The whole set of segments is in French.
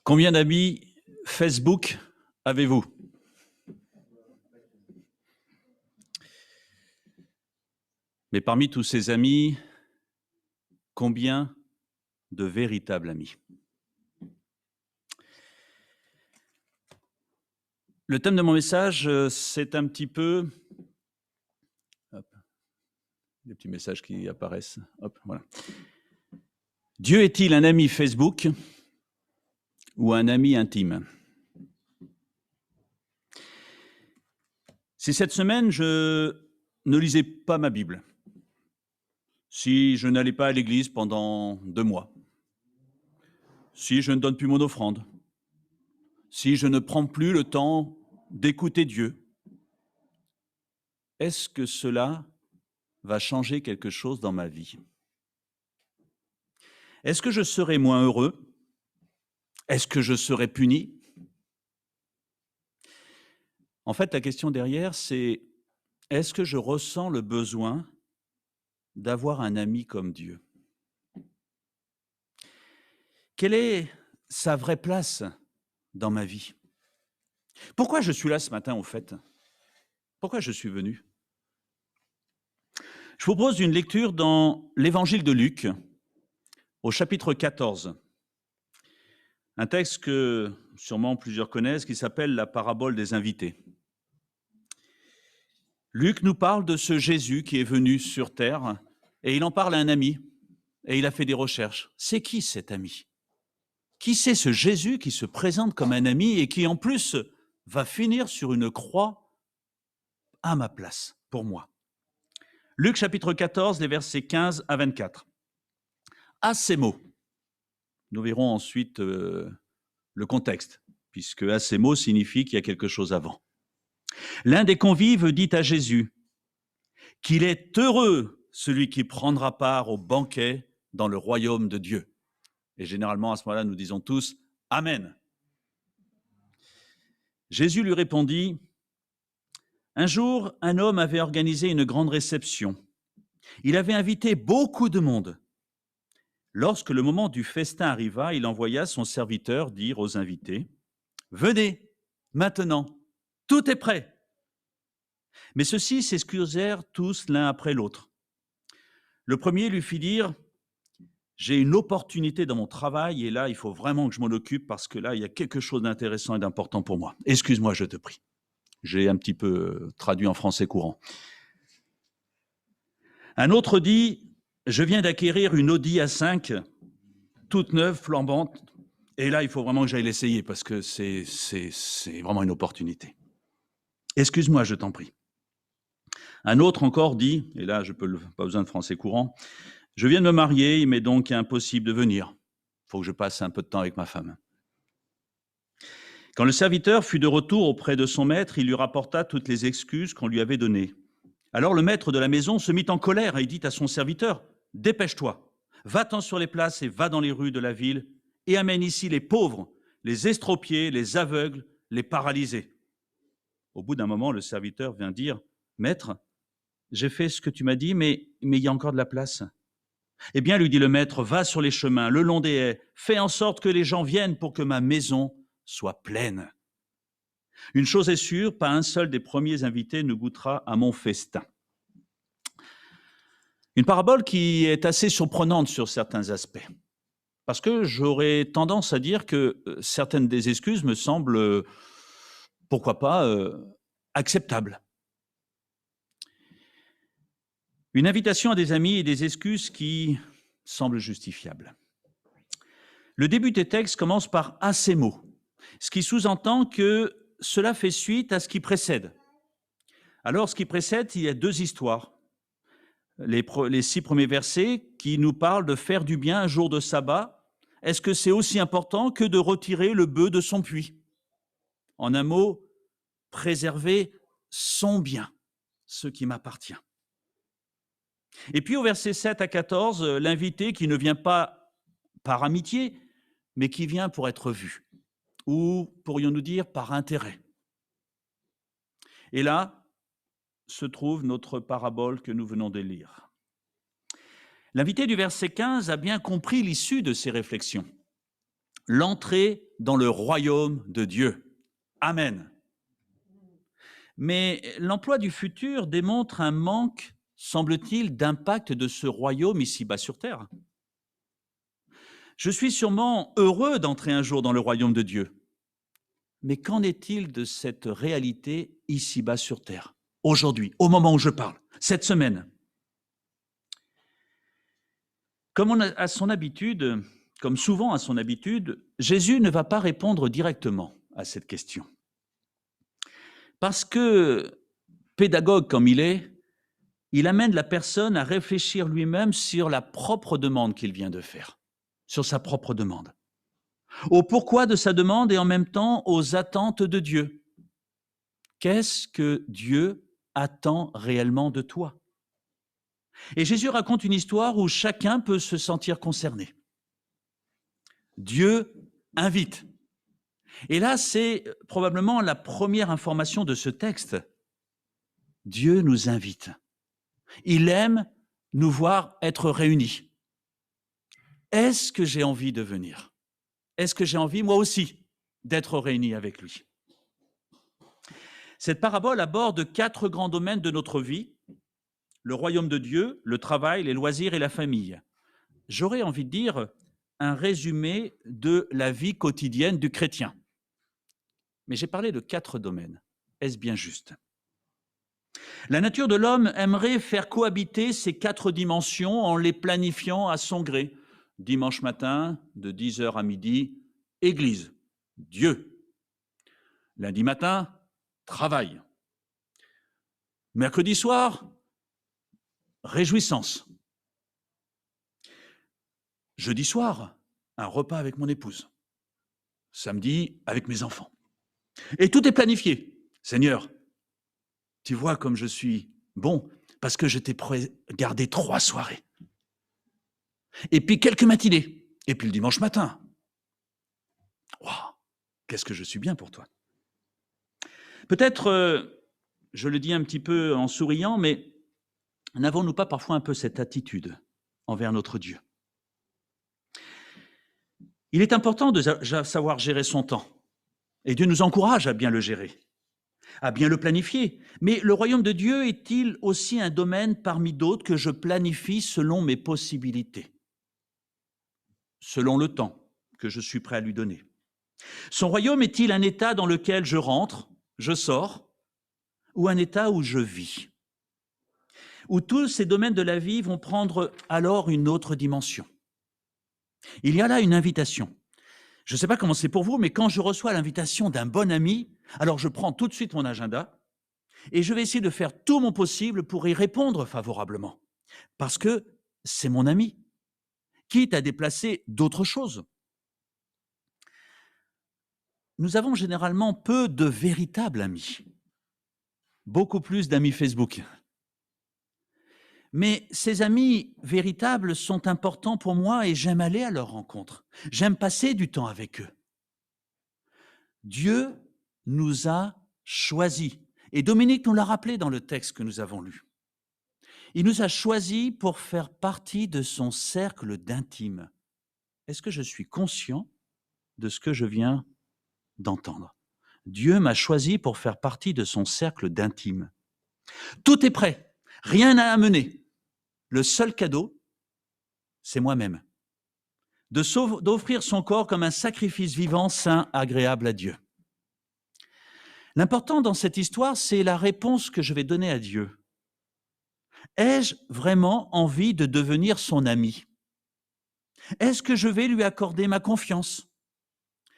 Combien d'amis Facebook avez-vous? Mais parmi tous ces amis, combien de véritables amis? Le thème de mon message, c'est un petit peu hop, des petits messages qui apparaissent. Hop, voilà. Dieu est-il un ami Facebook ou un ami intime? Si cette semaine, je ne lisais pas ma Bible, si je n'allais pas à l'église pendant 2 mois, si je ne donne plus mon offrande, si je ne prends plus le temps d'écouter Dieu, est-ce que cela va changer quelque chose dans ma vie? Est-ce que je serai moins heureux? Est-ce que je serai puni? En fait, la question derrière, c'est: est-ce que je ressens le besoin d'avoir un ami comme Dieu? Quelle est sa vraie place dans ma vie? Pourquoi je suis là ce matin, au fait? Pourquoi je suis venu? Je vous propose une lecture dans l'Évangile de Luc, au chapitre 14. Un texte que sûrement plusieurs connaissent, qui s'appelle la parabole des invités. Luc nous parle de ce Jésus qui est venu sur terre, et il en parle à un ami, et il a fait des recherches. C'est qui cet ami? Qui c'est ce Jésus qui se présente comme un ami et qui en plus va finir sur une croix à ma place, pour moi? Luc chapitre 14, les versets 15 à 24. À ces mots, nous verrons ensuite le contexte, puisque à ces mots signifie qu'il y a quelque chose avant. L'un des convives dit à Jésus qu'il est heureux celui qui prendra part au banquet dans le royaume de Dieu. Et généralement, à ce moment-là, nous disons tous « Amen ». Jésus lui répondit: « Un jour, un homme avait organisé une grande réception. Il avait invité beaucoup de monde. Lorsque le moment du festin arriva, il envoya son serviteur dire aux invités: « Venez, maintenant, tout est prêt. » Mais ceux-ci s'excusèrent tous l'un après l'autre. Le premier lui fit dire: « J'ai une opportunité dans mon travail et là, il faut vraiment que je m'en occupe parce que là, il y a quelque chose d'intéressant et d'important pour moi. Excuse-moi, je te prie. » J'ai un petit peu traduit en français courant. Un autre dit: « Je viens d'acquérir une Audi A5, toute neuve, flambante, et là, il faut vraiment que j'aille l'essayer parce que c'est vraiment une opportunité. Excuse-moi, je t'en prie. » Un autre encore dit, et là, pas besoin de français courant: « Je viens de me marier, il m'est donc impossible de venir. Il faut que je passe un peu de temps avec ma femme. » Quand le serviteur fut de retour auprès de son maître, il lui rapporta toutes les excuses qu'on lui avait données. Alors le maître de la maison se mit en colère et il dit à son serviteur: « Dépêche-toi, va-t'en sur les places et va dans les rues de la ville et amène ici les pauvres, les estropiés, les aveugles, les paralysés. » Au bout d'un moment, le serviteur vient dire: « Maître, j'ai fait ce que tu m'as dit, mais il y a encore de la place. » « Eh bien, lui dit le maître, va sur les chemins, le long des haies, fais en sorte que les gens viennent pour que ma maison soit pleine. Une chose est sûre, pas un seul des premiers invités ne goûtera à mon festin. » Une parabole qui est assez surprenante sur certains aspects, parce que j'aurais tendance à dire que certaines des excuses me semblent, pourquoi pas, acceptables. Une invitation à des amis et des excuses qui semblent justifiables. Le début des textes commence par « à ces mots », ce qui sous-entend que cela fait suite à ce qui précède. Alors, ce qui précède, il y a 2 histoires. Les 6 premiers versets qui nous parlent de faire du bien un jour de sabbat. Est-ce que c'est aussi important que de retirer le bœuf de son puits? En un mot, préserver son bien, ce qui m'appartient. Et puis au verset 7 à 14, l'invité qui ne vient pas par amitié, mais qui vient pour être vu, ou pourrions-nous dire par intérêt. Et là se trouve notre parabole que nous venons de lire. L'invité du verset 15 a bien compris l'issue de ces réflexions. l'entrée dans le royaume de Dieu. Amen. Mais l'emploi du futur démontre un manque, semble-t-il, d'impact de ce royaume ici-bas sur terre. Je suis sûrement heureux d'entrer un jour dans le royaume de Dieu. Mais qu'en est-il de cette réalité ici-bas sur terre, aujourd'hui, au moment où je parle, cette semaine? Comme à son habitude, comme souvent à son habitude, Jésus ne va pas répondre directement à cette question. Parce que, pédagogue comme il amène la personne à réfléchir lui-même sur la propre demande qu'il vient de faire, sur sa propre demande, au pourquoi de sa demande et en même temps aux attentes de Dieu. Qu'est-ce que Dieu attend réellement de toi? Et Jésus raconte une histoire où chacun peut se sentir concerné. Dieu invite. Et là, c'est probablement la première information de ce texte. Dieu nous invite. Il aime nous voir être réunis. Est-ce que j'ai envie de venir? Est-ce que j'ai envie, moi aussi, d'être réuni avec lui? Cette parabole aborde 4 grands domaines de notre vie: le royaume de Dieu, le travail, les loisirs et la famille. J'aurais envie de dire un résumé de la vie quotidienne du chrétien. Mais j'ai parlé de 4 domaines. Est-ce bien juste? La nature de l'homme aimerait faire cohabiter ces 4 dimensions en les planifiant à son gré. Dimanche matin, de 10h à midi, Église, Dieu. Lundi matin, travail. Mercredi soir, réjouissance. Jeudi soir, un repas avec mon épouse. Samedi, avec mes enfants. Et tout est planifié. Seigneur, tu vois comme je suis bon, parce que je t'ai gardé 3 soirées. Et puis quelques matinées. Et puis le dimanche matin. Waouh, qu'est-ce que je suis bien pour toi. Peut-être, je le dis un petit peu en souriant, mais n'avons-nous pas parfois un peu cette attitude envers notre Dieu? Il est important de savoir gérer son temps. Et Dieu nous encourage à bien le gérer, à bien le planifier. Mais le royaume de Dieu est-il aussi un domaine parmi d'autres que je planifie selon mes possibilités, selon le temps que je suis prêt à lui donner? Son royaume est-il un état dans lequel je rentre, je sors, ou un état où je vis, où tous ces domaines de la vie vont prendre alors une autre dimension? Il y a là une invitation. Je ne sais pas comment c'est pour vous, mais quand je reçois l'invitation d'un bon ami, alors je prends tout de suite mon agenda et je vais essayer de faire tout mon possible pour y répondre favorablement. Parce que c'est mon ami, quitte à déplacer d'autres choses. Nous avons généralement peu de véritables amis, beaucoup plus d'amis Facebook. Mais ces amis véritables sont importants pour moi et j'aime aller à leur rencontre. J'aime passer du temps avec eux. Dieu nous a choisis. Et Dominique nous l'a rappelé dans le texte que nous avons lu. Il nous a choisis pour faire partie de son cercle d'intime. Est-ce que je suis conscient de ce que je viens d'entendre? Dieu m'a choisi pour faire partie de son cercle d'intime. Tout est prêt, rien à amener. Le seul cadeau, c'est moi-même. D'offrir son corps comme un sacrifice vivant, saint, agréable à Dieu. L'important dans cette histoire, c'est la réponse que je vais donner à Dieu. Ai-je vraiment envie de devenir son ami? Est-ce que je vais lui accorder ma confiance?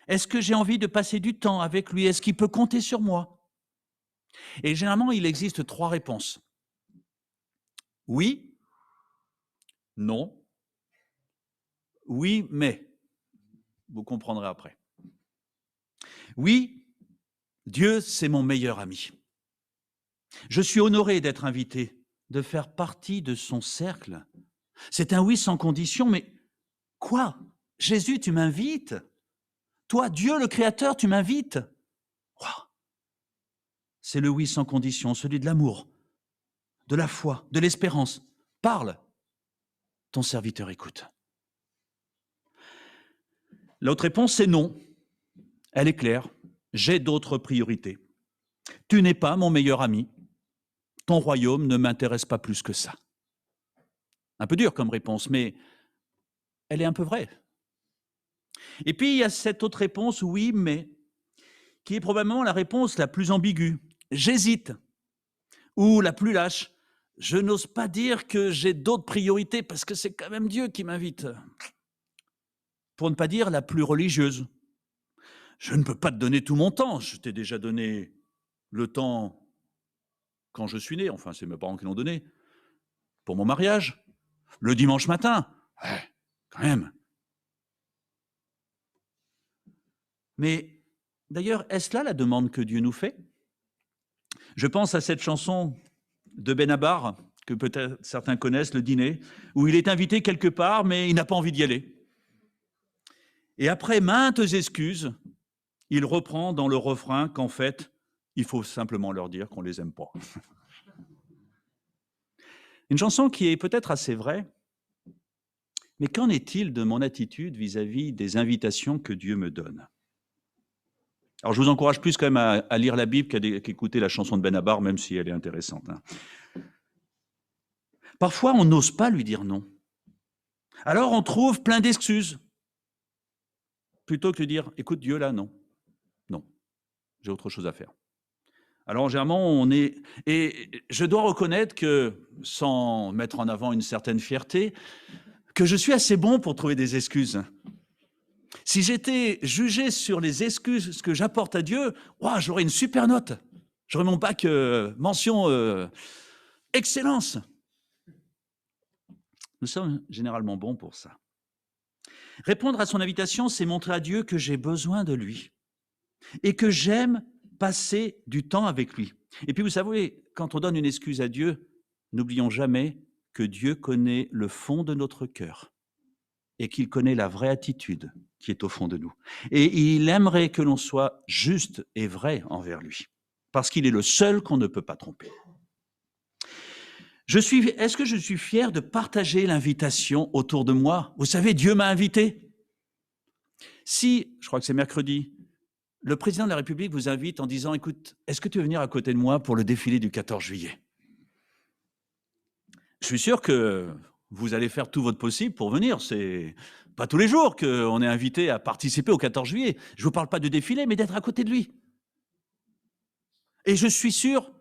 Est-ce que j'ai envie de passer du temps avec lui? Est-ce qu'il peut compter sur moi? Et généralement, il existe 3 réponses. Oui, non, oui, mais. Vous comprendrez après. Oui, Dieu, c'est mon meilleur ami. Je suis honoré d'être invité, de faire partie de son cercle. C'est un oui sans condition, mais quoi? Jésus, tu m'invites? Toi, Dieu le Créateur, tu m'invites? Wow. C'est le oui sans condition, celui de l'amour, de la foi, de l'espérance. Parle, ton serviteur écoute. L'autre réponse, c'est non. Elle est claire. J'ai d'autres priorités. Tu n'es pas mon meilleur ami. Ton royaume ne m'intéresse pas plus que ça. Un peu dur comme réponse, mais elle est un peu vraie. Et puis, il y a cette autre réponse, oui, mais, qui est probablement la réponse la plus ambiguë. J'hésite. Ou la plus lâche. Je n'ose pas dire que j'ai d'autres priorités parce que c'est quand même Dieu qui m'invite. Pour ne pas dire la plus religieuse. Je ne peux pas te donner tout mon temps. Je t'ai déjà donné le temps quand je suis né. Enfin, c'est mes parents qui l'ont donné. Pour mon mariage. Le dimanche matin. Ouais, quand même. Mais d'ailleurs, est-ce là la demande que Dieu nous fait? Je pense à cette chanson de Benabar, que peut-être certains connaissent, Le Dîner, où il est invité quelque part, mais il n'a pas envie d'y aller. Et après maintes excuses, il reprend dans le refrain qu'en fait, il faut simplement leur dire qu'on ne les aime pas. Une chanson qui est peut-être assez vraie, mais qu'en est-il de mon attitude vis-à-vis des invitations que Dieu me donne? Alors je vous encourage plus quand même à lire la Bible qu'à écouter la chanson de Benabar, même si elle est intéressante. Parfois, on n'ose pas lui dire non. Alors on trouve plein d'excuses. Plutôt que de dire, écoute Dieu là, non. Non, j'ai autre chose à faire. Alors généralement, on est... Et je dois reconnaître que, sans mettre en avant une certaine fierté, que je suis assez bon pour trouver des excuses. Si j'étais jugé sur les excuses que j'apporte à Dieu, wow, j'aurais une super note. J'aurais mon bac mention excellence. Nous sommes généralement bons pour ça. Répondre à son invitation, c'est montrer à Dieu que j'ai besoin de lui et que j'aime passer du temps avec lui. Et puis vous savez, quand on donne une excuse à Dieu, n'oublions jamais que Dieu connaît le fond de notre cœur et qu'il connaît la vraie attitude qui est au fond de nous. Et il aimerait que l'on soit juste et vrai envers lui, parce qu'il est le seul qu'on ne peut pas tromper. Est-ce que je suis fier de partager l'invitation autour de moi? Vous savez, Dieu m'a invité. Si, je crois que c'est mercredi, le président de la République vous invite en disant, écoute, est-ce que tu veux venir à côté de moi pour le défilé du 14 juillet? Je suis sûr que vous allez faire tout votre possible pour venir. C'est pas tous les jours qu'on est invité à participer au 14 juillet. Je ne vous parle pas de défilé, mais d'être à côté de lui. Et je suis sûr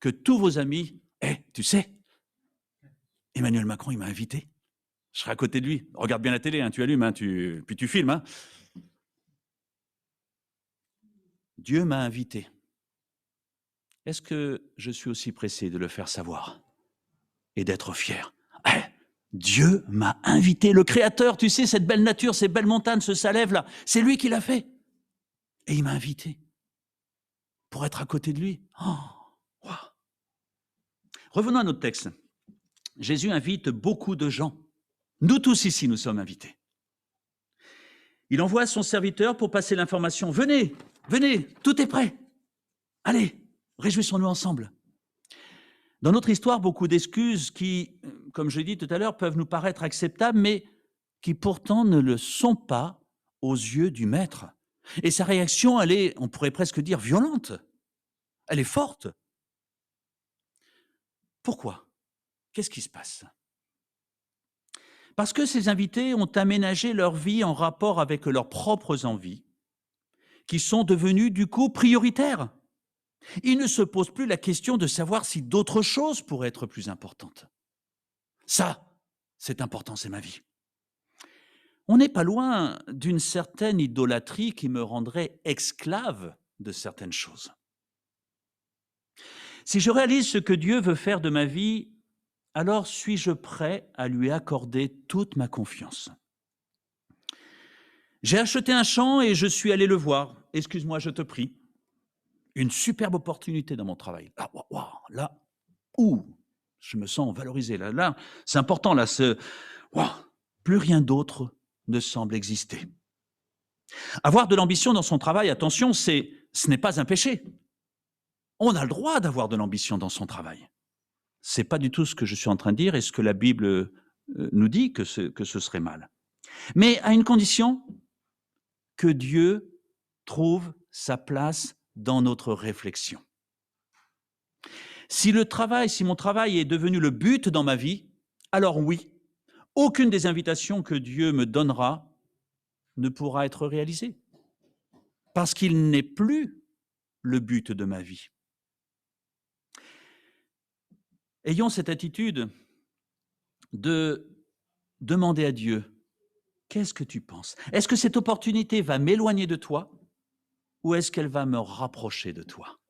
que tous vos amis, tu sais, Emmanuel Macron, il m'a invité. Je serai à côté de lui. Regarde bien la télé, hein, tu allumes, puis tu filmes. Hein. Dieu m'a invité. Est-ce que je suis aussi pressé de le faire savoir et d'être fier? Dieu m'a invité, le Créateur, tu sais, cette belle nature, ces belles montagnes, ce salève là, c'est lui qui l'a fait. Et il m'a invité pour être à côté de lui. Oh, wow. Revenons à notre texte. Jésus invite beaucoup de gens. Nous tous ici, nous sommes invités. Il envoie son serviteur pour passer l'information. Venez, venez, tout est prêt. Allez, réjouissons-nous ensemble. Dans notre histoire, beaucoup d'excuses qui, comme je l'ai dit tout à l'heure, peuvent nous paraître acceptables, mais qui pourtant ne le sont pas aux yeux du maître. Et sa réaction, elle est, on pourrait presque dire, violente. Elle est forte. Pourquoi? Qu'est-ce qui se passe? Parce que ces invités ont aménagé leur vie en rapport avec leurs propres envies, qui sont devenues du coup prioritaires. Ils ne se posent plus la question de savoir si d'autres choses pourraient être plus importantes. Ça, c'est important, c'est ma vie. On n'est pas loin d'une certaine idolâtrie qui me rendrait esclave de certaines choses. Si je réalise ce que Dieu veut faire de ma vie, alors suis-je prêt à lui accorder toute ma confiance? J'ai acheté un champ et je suis allé le voir. Excuse-moi, je te prie. Une superbe opportunité dans mon travail. Ah, wow, là, je me sens valorisé. Là, c'est important. Là, plus rien d'autre ne semble exister. Avoir de l'ambition dans son travail, attention, ce n'est pas un péché. On a le droit d'avoir de l'ambition dans son travail. Ce n'est pas du tout ce que je suis en train de dire et ce que la Bible nous dit que ce serait mal. Mais à une condition, que Dieu trouve sa place dans notre réflexion. Si mon travail est devenu le but dans ma vie, alors oui, aucune des invitations que Dieu me donnera ne pourra être réalisée, parce qu'il n'est plus le but de ma vie. Ayons cette attitude de demander à Dieu, qu'est-ce que tu penses? Est-ce que cette opportunité va m'éloigner de toi ou est-ce qu'elle va me rapprocher de toi?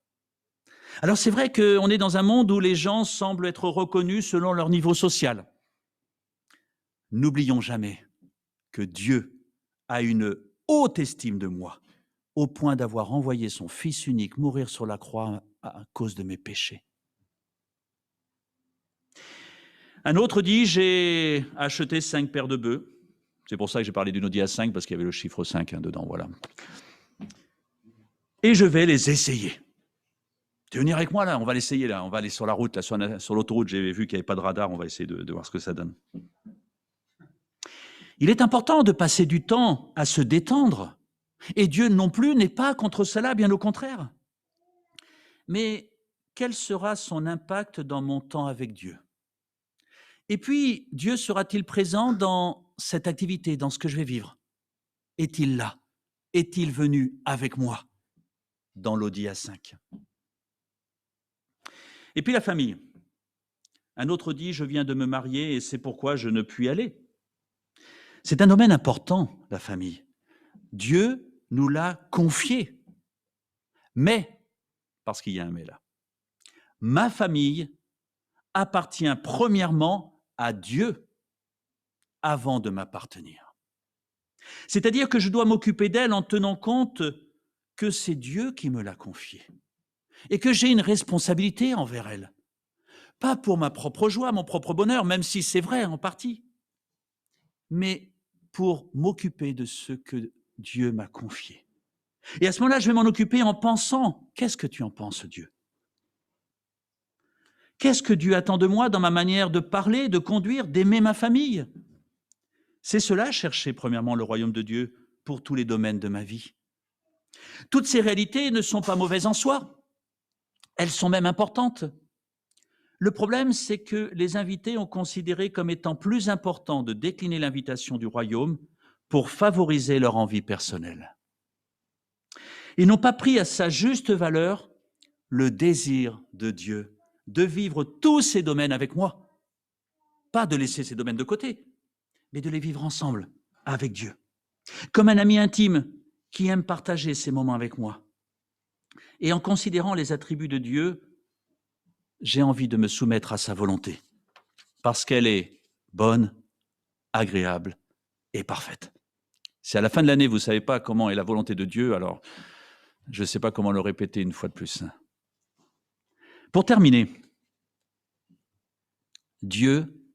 Alors c'est vrai qu'on est dans un monde où les gens semblent être reconnus selon leur niveau social. N'oublions jamais que Dieu a une haute estime de moi, au point d'avoir envoyé son Fils unique mourir sur la croix à cause de mes péchés. Un autre dit, j'ai acheté 5 paires de bœufs. C'est pour ça que j'ai parlé d'une Audi A5, parce qu'il y avait le chiffre 5 dedans, voilà. Et je vais les essayer. Tu veux venir avec moi là? On va l'essayer là, on va aller sur la route, là, sur l'autoroute, j'ai vu qu'il n'y avait pas de radar, on va essayer de voir ce que ça donne. Il est important de passer du temps à se détendre, et Dieu non plus n'est pas contre cela, bien au contraire. Mais quel sera son impact dans mon temps avec Dieu? Et puis, Dieu sera-t-il présent dans cette activité, dans ce que je vais vivre? Est-il là? Est-il venu avec moi dans l'Audi A5? Et puis la famille. Un autre dit, je viens de me marier et c'est pourquoi je ne puis aller. C'est un domaine important, la famille. Dieu nous l'a confié. Mais, parce qu'il y a un mais là, ma famille appartient premièrement à Dieu avant de m'appartenir. C'est-à-dire que je dois m'occuper d'elle en tenant compte que c'est Dieu qui me l'a confiée et que j'ai une responsabilité envers elle. Pas pour ma propre joie, mon propre bonheur, même si c'est vrai en partie, mais pour m'occuper de ce que Dieu m'a confié. Et à ce moment-là, je vais m'en occuper en pensant, qu'est-ce que tu en penses, Dieu? Qu'est-ce que Dieu attend de moi dans ma manière de parler, de conduire, d'aimer ma famille? C'est cela, chercher premièrement le royaume de Dieu pour tous les domaines de ma vie. Toutes ces réalités ne sont pas mauvaises en soi, elles sont même importantes. Le problème, c'est que les invités ont considéré comme étant plus important de décliner l'invitation du royaume pour favoriser leur envie personnelle. Ils n'ont pas pris à sa juste valeur le désir de Dieu de vivre tous ces domaines avec moi. Pas de laisser ces domaines de côté, mais de les vivre ensemble avec Dieu. Comme un ami intime qui aime partager ces moments avec moi. Et en considérant les attributs de Dieu, j'ai envie de me soumettre à sa volonté, parce qu'elle est bonne, agréable et parfaite. Si à la fin de l'année, vous ne savez pas comment est la volonté de Dieu, alors je ne sais pas comment le répéter une fois de plus. Pour terminer, Dieu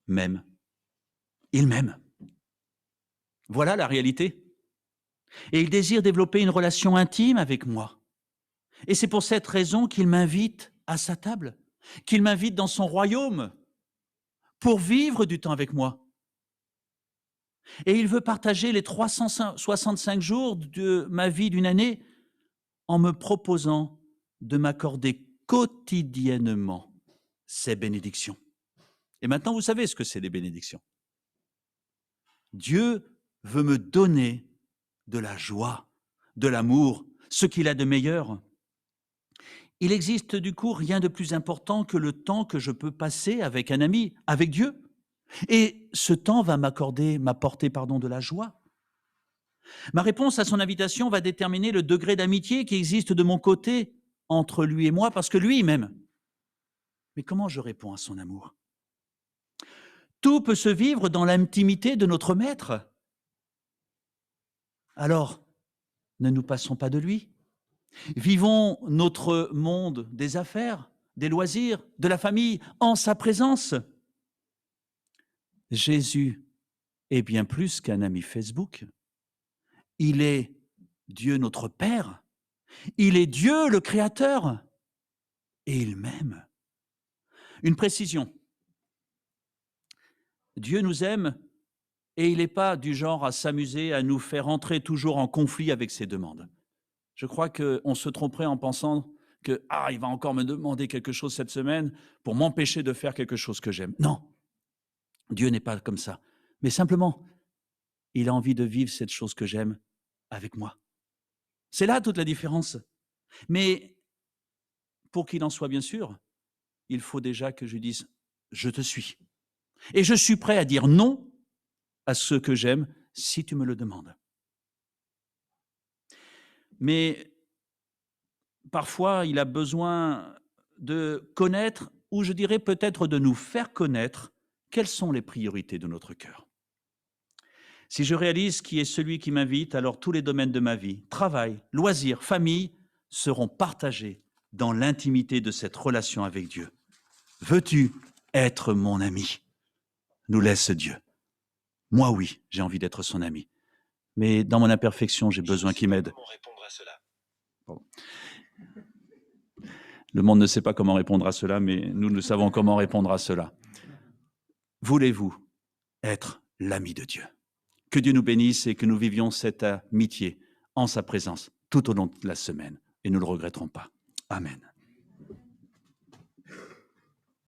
m'aime. Il m'aime. Voilà la réalité. Et il désire développer une relation intime avec moi. Et c'est pour cette raison qu'il m'invite à sa table, qu'il m'invite dans son royaume pour vivre du temps avec moi. Et il veut partager les 365 jours de ma vie d'une année en me proposant de m'accorder quotidiennement ces bénédictions. Et maintenant, vous savez ce que c'est des bénédictions. Dieu veut me donner de la joie, de l'amour, ce qu'il a de meilleur. Il existe du coup rien de plus important que le temps que je peux passer avec un ami, avec Dieu. Et ce temps va m'apporter de la joie. Ma réponse à son invitation va déterminer le degré d'amitié qui existe de mon côté entre lui et moi, parce que lui, il m'aime. Mais comment je réponds à son amour? Tout peut se vivre dans l'intimité de notre Maître. Alors, ne nous passons pas de lui. Vivons notre monde des affaires, des loisirs, de la famille, en sa présence. Jésus est bien plus qu'un ami Facebook. Il est Dieu notre Père. Il est Dieu le Créateur. Et il m'aime. Une précision. Dieu nous aime Et il n'est pas du genre à s'amuser, à nous faire entrer toujours en conflit avec ses demandes. Je crois qu'on se tromperait en pensant que il va encore me demander quelque chose cette semaine pour m'empêcher de faire quelque chose que j'aime. Non, Dieu n'est pas comme ça. Mais simplement, il a envie de vivre cette chose que j'aime avec moi. C'est là toute la différence. Mais pour qu'il en soit bien sûr, il faut déjà que je dise « je te suis ». Et je suis prêt à dire non à ce que j'aime si tu me le demandes. Mais parfois, il a besoin de connaître, ou je dirais peut-être de nous faire connaître, quelles sont les priorités de notre cœur. Si je réalise qui est celui qui m'invite, alors tous les domaines de ma vie, travail, loisirs, famille, seront partagés dans l'intimité de cette relation avec Dieu. Veux-tu être mon ami? Nous laisse Dieu. Moi, oui, j'ai envie d'être son ami. Mais dans mon imperfection, j'ai besoin qu'il m'aide. Pardon. Le monde ne sait pas comment répondre à cela, mais nous savons comment répondre à cela. Voulez-vous être l'ami de Dieu? Que Dieu nous bénisse et que nous vivions cette amitié en sa présence tout au long de la semaine. Et nous ne le regretterons pas. Amen.